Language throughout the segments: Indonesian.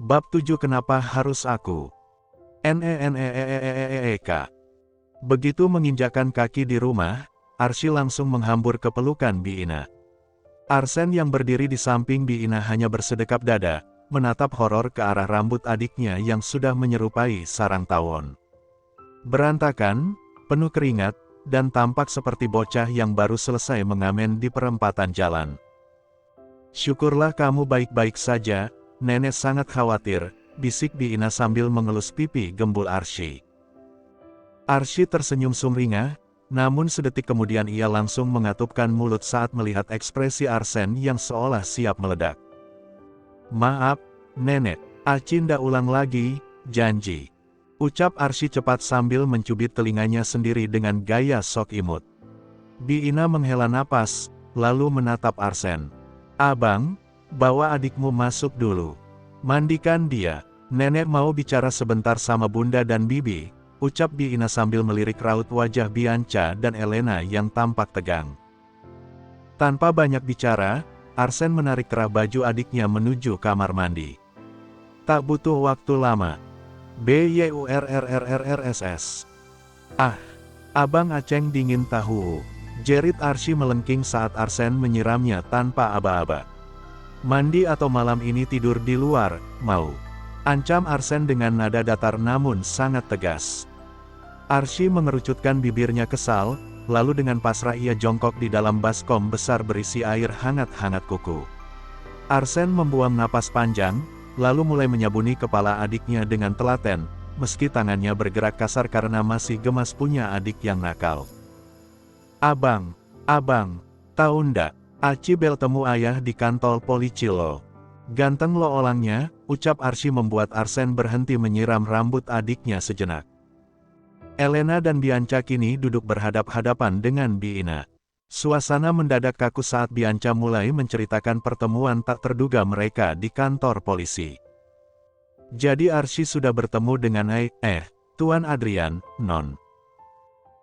Bab 7 Kenapa Harus Aku? Neneek. Begitu menginjakkan kaki di rumah, Arsy langsung menghambur ke pelukan Biina. Arsen yang berdiri di samping Biina hanya bersedekap dada, menatap horor ke arah rambut adiknya yang sudah menyerupai sarang tawon. Berantakan, penuh keringat, dan tampak seperti bocah yang baru selesai mengamen di perempatan jalan. Syukurlah kamu baik-baik saja, nenek sangat khawatir, bisik Biina sambil mengelus pipi gembul Arsy. Arsy tersenyum sumringah, namun sedetik kemudian ia langsung mengatupkan mulut saat melihat ekspresi Arsen yang seolah siap meledak. Maaf, nenek, Aci ndak ulang lagi, janji. Ucap Arsy cepat sambil mencubit telinganya sendiri dengan gaya sok imut. Biina menghela napas, lalu menatap Arsen. Abang, bawa adikmu masuk dulu. Mandikan dia, nenek mau bicara sebentar sama bunda dan bibi, ucap Biina sambil melirik raut wajah Bianca dan Elena yang tampak tegang. Tanpa banyak bicara, Arsen menarik kerah baju adiknya menuju kamar mandi. Tak butuh waktu lama. BYURRRRSS. Ah, Abang Aceng dingin tahu, jerit Arsy melengking saat Arsen menyiramnya tanpa aba-aba. Mandi atau malam ini tidur di luar, mau? Ancam Arsen dengan nada datar namun sangat tegas. Arsy mengerucutkan bibirnya kesal, lalu dengan pasrah ia jongkok di dalam baskom besar berisi air hangat-hangat kuku. Arsen membuang napas panjang, lalu mulai menyabuni kepala adiknya dengan telaten, meski tangannya bergerak kasar karena masih gemas punya adik yang nakal. Abang, tahu ndak, Aci bel temu ayah di kantor polisi lo. Ganteng lo orangnya, ucap Arsy membuat Arsen berhenti menyiram rambut adiknya sejenak. Elena dan Bianca kini duduk berhadap-hadapan dengan Biina. Suasana mendadak kaku saat Bianca mulai menceritakan pertemuan tak terduga mereka di kantor polisi. Jadi Arsy sudah bertemu dengan Tuan Adrian, Non.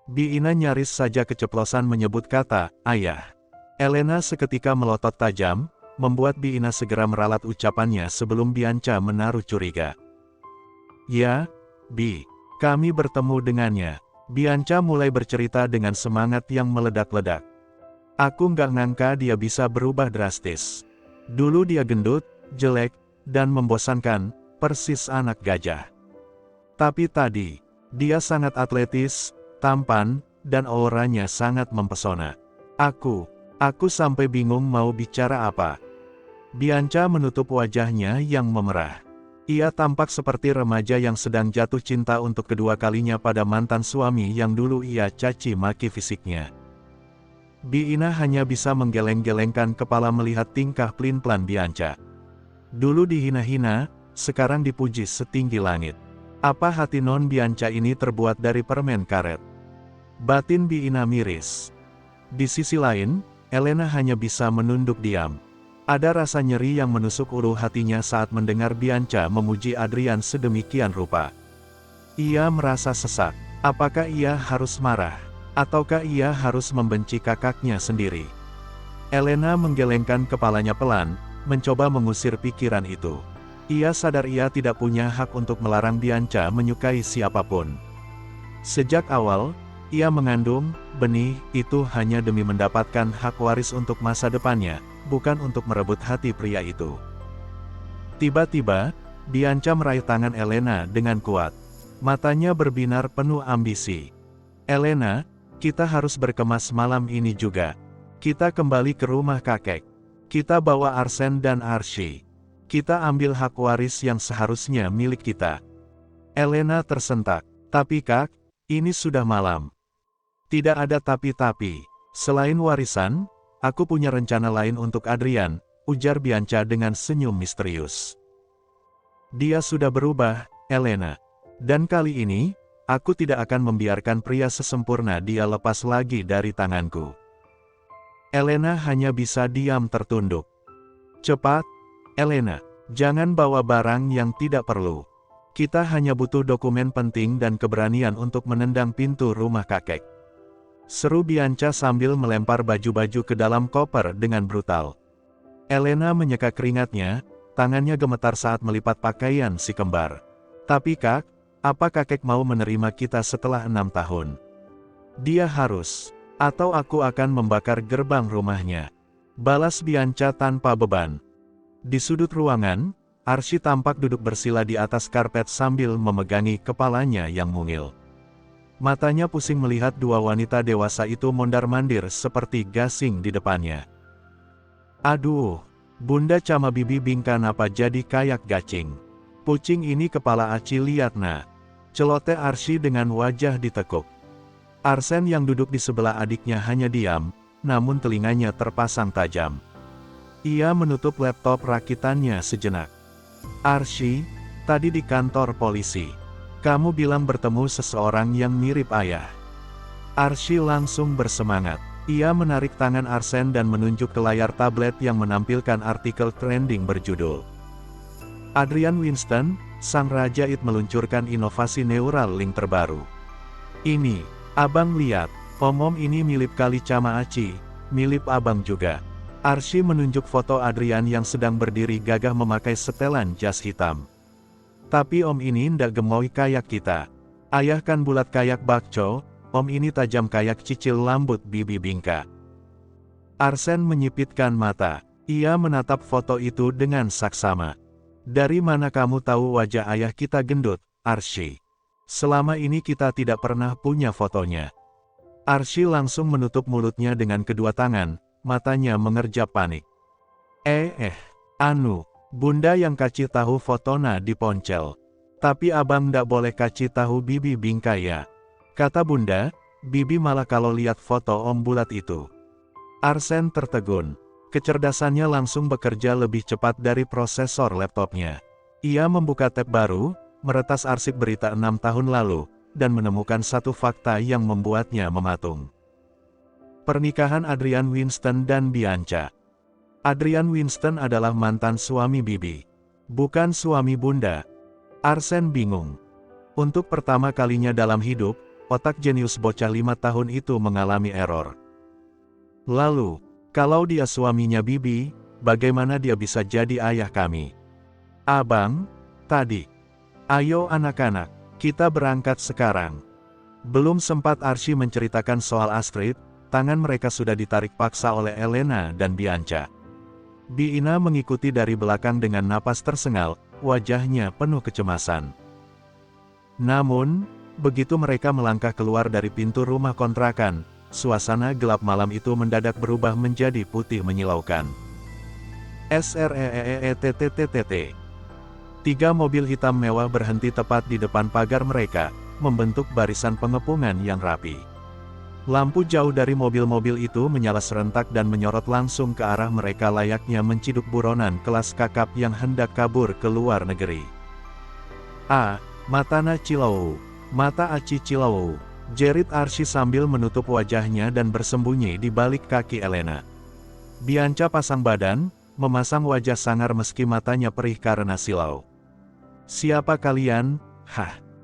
Biina nyaris saja keceplosan menyebut kata, ayah. Elena seketika melotot tajam, membuat Biina segera meralat ucapannya sebelum Bianca menaruh curiga. Ya, Bi, kami bertemu dengannya. Bianca mulai bercerita dengan semangat yang meledak-ledak. Aku nggak ngangka dia bisa berubah drastis. Dulu dia gendut, jelek, dan membosankan, persis anak gajah. Tapi tadi, dia sangat atletis, tampan, dan auranya sangat mempesona. Aku sampai bingung mau bicara apa. Bianca menutup wajahnya yang memerah. Ia tampak seperti remaja yang sedang jatuh cinta untuk kedua kalinya pada mantan suami yang dulu ia caci maki fisiknya. Biina hanya bisa menggeleng-gelengkan kepala melihat tingkah pelin-pelan Bianca. Dulu dihina-hina, sekarang dipuji setinggi langit. Apa hati non Bianca ini terbuat dari permen karet? Batin Biina miris. Di sisi lain, Elena hanya bisa menunduk diam. Ada rasa nyeri yang menusuk ulu hatinya saat mendengar Bianca memuji Adrian sedemikian rupa. Ia merasa sesak. Apakah ia harus marah? Ataukah ia harus membenci kakaknya sendiri? Elena menggelengkan kepalanya pelan, mencoba mengusir pikiran itu. Ia sadar ia tidak punya hak untuk melarang Bianca menyukai siapapun. Sejak awal, ia mengandung benih itu hanya demi mendapatkan hak waris untuk masa depannya, bukan untuk merebut hati pria itu. Tiba-tiba, Bianca meraih tangan Elena dengan kuat. Matanya berbinar penuh ambisi. Elena, kita harus berkemas malam ini juga. Kita kembali ke rumah kakek. Kita bawa Arsen dan Arsy. Kita ambil hak waris yang seharusnya milik kita. Elena tersentak. Tapi kak, ini sudah malam. Tidak ada tapi-tapi. Selain warisan, aku punya rencana lain untuk Adrian, ujar Bianca dengan senyum misterius. Dia sudah berubah, Elena. Dan kali ini, aku tidak akan membiarkan pria sesempurna dia lepas lagi dari tanganku. Elena hanya bisa diam tertunduk. Cepat, Elena, jangan bawa barang yang tidak perlu. Kita hanya butuh dokumen penting dan keberanian untuk menendang pintu rumah kakek. Seru Bianca sambil melempar baju-baju ke dalam koper dengan brutal. Elena menyeka keringatnya, tangannya gemetar saat melipat pakaian si kembar. Tapi Kak, apa kakek mau menerima kita setelah 6 tahun? Dia harus, atau aku akan membakar gerbang rumahnya. Balas Bianca tanpa beban. Di sudut ruangan, Arsy tampak duduk bersila di atas karpet sambil memegangi kepalanya yang mungil. Matanya pusing melihat dua wanita dewasa itu mondar-mandir seperti gasing di depannya. Aduh, Bunda Cama Bibi Bingkan apa jadi kayak gacing. Pucing ini kepala aci liat nah. Celoteh Arsy dengan wajah ditekuk. Arsen yang duduk di sebelah adiknya hanya diam, namun telinganya terpasang tajam. Ia menutup laptop rakitannya sejenak. Arsy, tadi di kantor polisi, kamu bilang bertemu seseorang yang mirip ayah. Arsy langsung bersemangat. Ia menarik tangan Arsen dan menunjuk ke layar tablet yang menampilkan artikel trending berjudul Adrian Winston, sang Raja It meluncurkan inovasi neural link terbaru. Ini, abang lihat, om ini mirip kali Cama Aci, mirip abang juga. Arsy menunjuk foto Adrian yang sedang berdiri gagah memakai setelan jas hitam. Tapi om ini ndak gemoy kayak kita. Ayah kan bulat kayak bakco, om ini tajam kayak cicil lambut Bibi Bingka. Arsen menyipitkan mata. Ia menatap foto itu dengan saksama. Dari mana kamu tahu wajah ayah kita gendut, Arsy? Selama ini kita tidak pernah punya fotonya. Arsy langsung menutup mulutnya dengan kedua tangan, matanya mengerjap panik. Anu, Bunda yang kasih tahu fotona di Poncel. Tapi abang ndak boleh kasih tahu Bibi Bingka ya. Kata Bunda, Bibi malah kalau lihat foto om bulat itu. Arsen tertegun. Kecerdasannya langsung bekerja lebih cepat dari prosesor laptopnya. Ia membuka tab baru, meretas arsip berita 6 tahun lalu, dan menemukan satu fakta yang membuatnya mematung. Pernikahan Adrian Winston dan Bianca. Adrian Winston adalah mantan suami Bibi, bukan suami Bunda. Arsen bingung. Untuk pertama kalinya dalam hidup, otak jenius bocah 5 tahun itu mengalami error. Lalu, kalau dia suaminya Bibi, bagaimana dia bisa jadi ayah kami? Abang, tadi. Ayo anak-anak, kita berangkat sekarang. Belum sempat Arsy menceritakan soal Astrid, tangan mereka sudah ditarik paksa oleh Elena dan Bianca. Biina mengikuti dari belakang dengan napas tersengal, wajahnya penuh kecemasan. Namun, begitu mereka melangkah keluar dari pintu rumah kontrakan, suasana gelap malam itu mendadak berubah menjadi putih menyilaukan. SREEETTTTT. 3 mobil hitam mewah berhenti tepat di depan pagar mereka, membentuk barisan pengepungan yang rapi. Lampu jauh dari mobil-mobil itu menyala serentak dan menyorot langsung ke arah mereka layaknya menciduk buronan kelas kakap yang hendak kabur ke luar negeri. Matana Cilau, mata Aci Cilau, jerit Arsy sambil menutup wajahnya dan bersembunyi di balik kaki Elena. Bianca pasang badan, memasang wajah sangar meski matanya perih karena silau. Siapa kalian?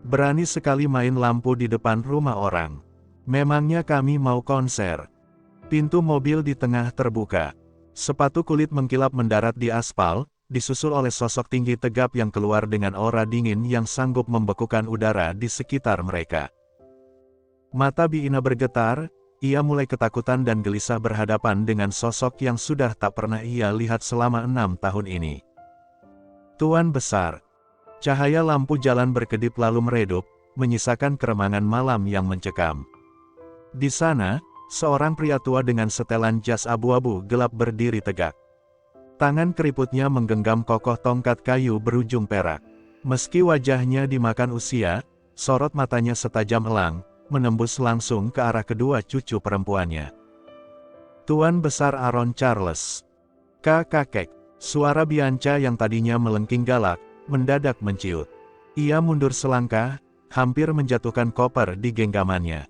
Berani sekali main lampu di depan rumah orang. Memangnya kami mau konser? Pintu mobil di tengah terbuka. Sepatu kulit mengkilap mendarat di aspal, disusul oleh sosok tinggi tegap yang keluar dengan aura dingin yang sanggup membekukan udara di sekitar mereka. Mata Biina bergetar, ia mulai ketakutan dan gelisah berhadapan dengan sosok yang sudah tak pernah ia lihat selama 6 tahun ini. Tuan Besar. Cahaya lampu jalan berkedip lalu meredup, menyisakan keremangan malam yang mencekam. Di sana, seorang pria tua dengan setelan jas abu-abu gelap berdiri tegak. Tangan keriputnya menggenggam kokoh tongkat kayu berujung perak. Meski wajahnya dimakan usia, sorot matanya setajam elang, menembus langsung ke arah kedua cucu perempuannya. Tuan Besar Aaron Charles. Kakek. Suara Bianca yang tadinya melengking galak, mendadak menciut. Ia mundur selangkah, hampir menjatuhkan koper di genggamannya.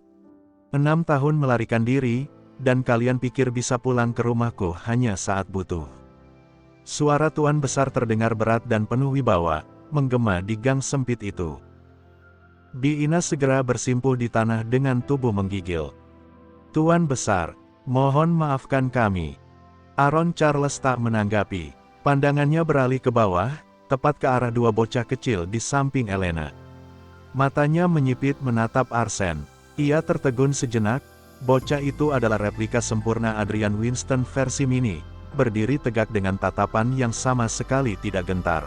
6 tahun melarikan diri, dan kalian pikir bisa pulang ke rumahku hanya saat butuh. Suara Tuan Besar terdengar berat dan penuh wibawa, menggema di gang sempit itu. Biina segera bersimpuh di tanah dengan tubuh menggigil. Tuan Besar, mohon maafkan kami. Aaron Charles tak menanggapi. Pandangannya beralih ke bawah, tepat ke arah dua bocah kecil di samping Elena. Matanya menyipit menatap Arsene. Ia tertegun sejenak. Bocah itu adalah replika sempurna Adrian Winston versi mini, berdiri tegak dengan tatapan yang sama sekali tidak gentar.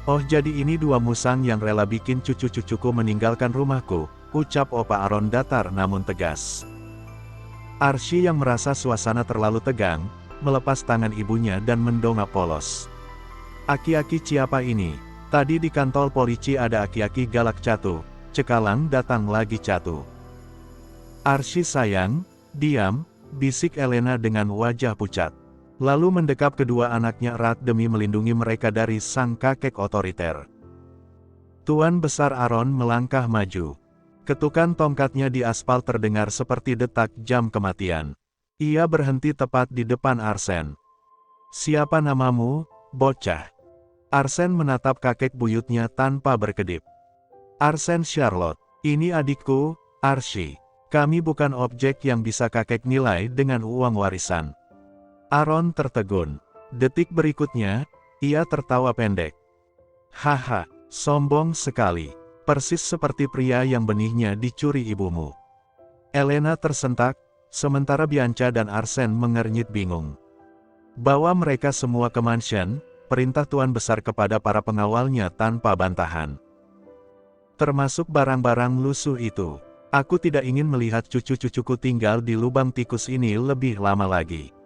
"Oh, jadi ini dua musang yang rela bikin cucu-cucuku meninggalkan rumahku," ucap Opa Aaron datar namun tegas. Archie yang merasa suasana terlalu tegang, melepas tangan ibunya dan mendongak polos. "Aki-aki siapa ini? Tadi di kantor polisi ada aki-aki galak catu, cekalang datang lagi catu." "Archie sayang, diam," bisik Elena dengan wajah pucat. Lalu mendekap kedua anaknya erat demi melindungi mereka dari sang kakek otoriter. Tuan Besar Aaron melangkah maju. Ketukan tongkatnya di aspal terdengar seperti detak jam kematian. Ia berhenti tepat di depan Arsene. "Siapa namamu, bocah?" Arsene menatap kakek buyutnya tanpa berkedip. "Arsene Charlotte, ini adikku, Archie. Kami bukan objek yang bisa kakek nilai dengan uang warisan." Aaron tertegun. Detik berikutnya, ia tertawa pendek. "Haha, sombong sekali. Persis seperti pria yang benihnya dicuri ibumu." Elena tersentak, sementara Bianca dan Arsene mengernyit bingung. "Bawa mereka semua ke mansion," perintah Tuan Besar kepada para pengawalnya tanpa bantahan. "Termasuk barang-barang lusuh itu. Aku tidak ingin melihat cucu-cucuku tinggal di lubang tikus ini lebih lama lagi."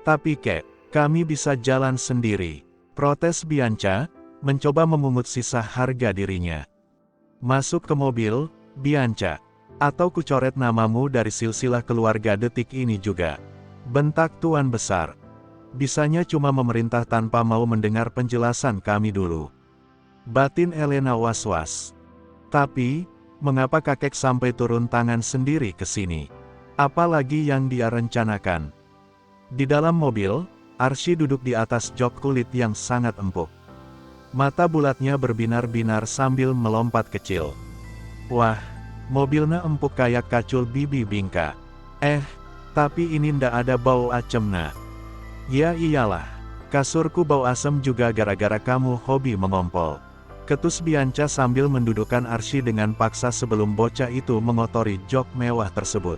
"Tapi Kek, kami bisa jalan sendiri," protes Bianca, mencoba memungut sisa harga dirinya. "Masuk ke mobil, Bianca. Atau kucoret namamu dari silsilah keluarga detik ini juga," bentak Tuan Besar. "Bisanya cuma memerintah tanpa mau mendengar penjelasan kami dulu." Batin Elena was-was. Tapi, mengapa kakek sampai turun tangan sendiri ke sini? Apalagi yang dia rencanakan? Di dalam mobil, Archie duduk di atas jok kulit yang sangat empuk. Mata bulatnya berbinar-binar sambil melompat kecil. "Wah, mobilnya empuk kayak kacul bibi bingka. Tapi ini ndak ada bau acemna." "Ya iyalah, kasurku bau asem juga gara-gara kamu hobi mengompol," ketus Bianca sambil mendudukkan Archie dengan paksa sebelum bocah itu mengotori jok mewah tersebut.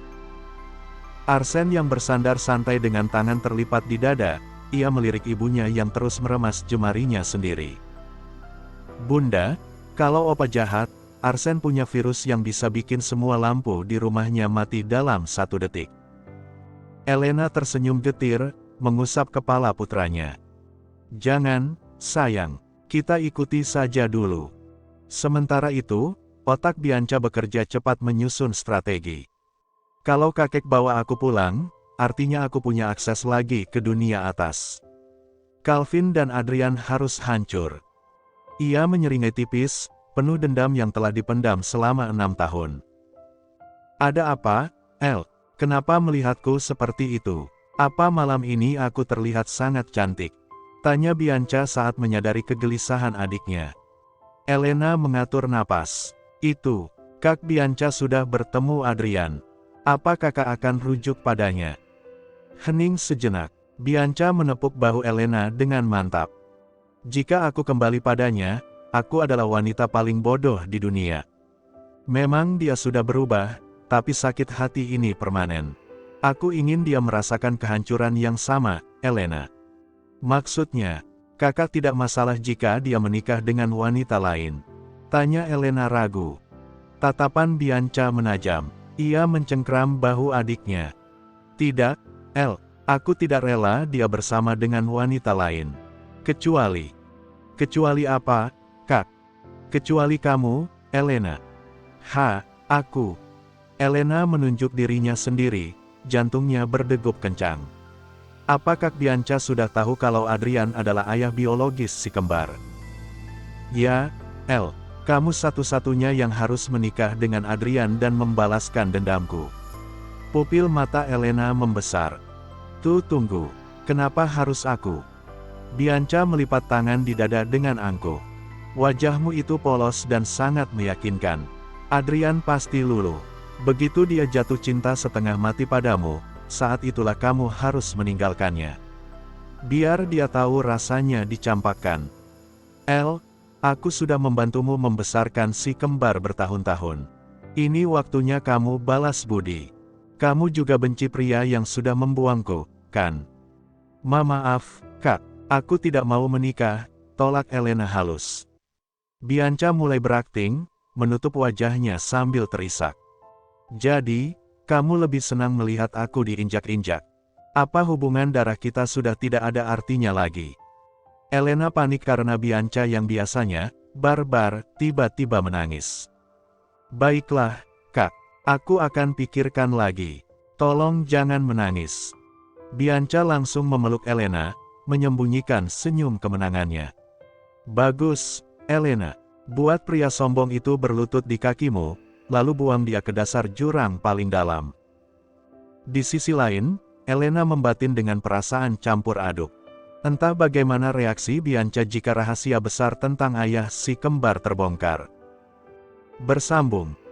Arsene yang bersandar santai dengan tangan terlipat di dada, ia melirik ibunya yang terus meremas jemarinya sendiri. "Bunda, kalau opa jahat, Arsene punya virus yang bisa bikin semua lampu di rumahnya mati dalam 1 detik." Elena tersenyum getir, mengusap kepala putranya. "Jangan, sayang. Kita ikuti saja dulu." Sementara itu, otak Bianca bekerja cepat menyusun strategi. "Kalau kakek bawa aku pulang, artinya aku punya akses lagi ke dunia atas. Calvin dan Adrian harus hancur." Ia menyeringai tipis, penuh dendam yang telah dipendam selama 6 tahun. "Ada apa, El? Kenapa melihatku seperti itu? Apa malam ini aku terlihat sangat cantik?" tanya Bianca saat menyadari kegelisahan adiknya. Elena mengatur napas. "Itu, Kak Bianca sudah bertemu Adrian. Apa kakak akan rujuk padanya?" Hening sejenak, Bianca menepuk bahu Elena dengan mantap. "Jika aku kembali padanya, aku adalah wanita paling bodoh di dunia. Memang dia sudah berubah, tapi sakit hati ini permanen. Aku ingin dia merasakan kehancuran yang sama, Elena." "Maksudnya, kakak tidak masalah jika dia menikah dengan wanita lain?" tanya Elena ragu. Tatapan Bianca menajam. Ia mencengkram bahu adiknya. "Tidak, El, aku tidak rela dia bersama dengan wanita lain. Kecuali..." "Kecuali apa, Kak?" "Kecuali kamu, Elena." Aku." Elena menunjuk dirinya sendiri, jantungnya berdegup kencang. "Apa Kak Bianca sudah tahu kalau Adrian adalah ayah biologis si kembar?" "Ya, El, kamu satu-satunya yang harus menikah dengan Adrian dan membalaskan dendamku." Pupil mata Elena membesar. Tunggu, kenapa harus aku?" Bianca melipat tangan di dada dengan angkuh. "Wajahmu itu polos dan sangat meyakinkan. Adrian pasti luluh. Begitu dia jatuh cinta setengah mati padamu, saat itulah kamu harus meninggalkannya." Biar dia tahu rasanya dicampakkan. El, aku sudah membantumu membesarkan si kembar bertahun-tahun. Ini waktunya kamu balas budi. Kamu juga benci pria yang sudah membuangku, kan? Maaf, Kak. Aku tidak mau menikah, tolak Elena halus. Bianca mulai berakting, menutup wajahnya sambil terisak. Jadi, kamu lebih senang melihat aku diinjak-injak. Apa hubungan darah kita sudah tidak ada artinya lagi? Elena panik karena Bianca yang biasanya barbar, tiba-tiba menangis. Baiklah, Kak. Aku akan pikirkan lagi. Tolong jangan menangis. Bianca langsung memeluk Elena, menyembunyikan senyum kemenangannya. Bagus, Elena. Buat pria sombong itu berlutut di kakimu, lalu buang dia ke dasar jurang paling dalam. Di sisi lain, Elena membatin dengan perasaan campur aduk. Entah bagaimana reaksi Bianca jika rahasia besar tentang ayah si kembar terbongkar. Bersambung.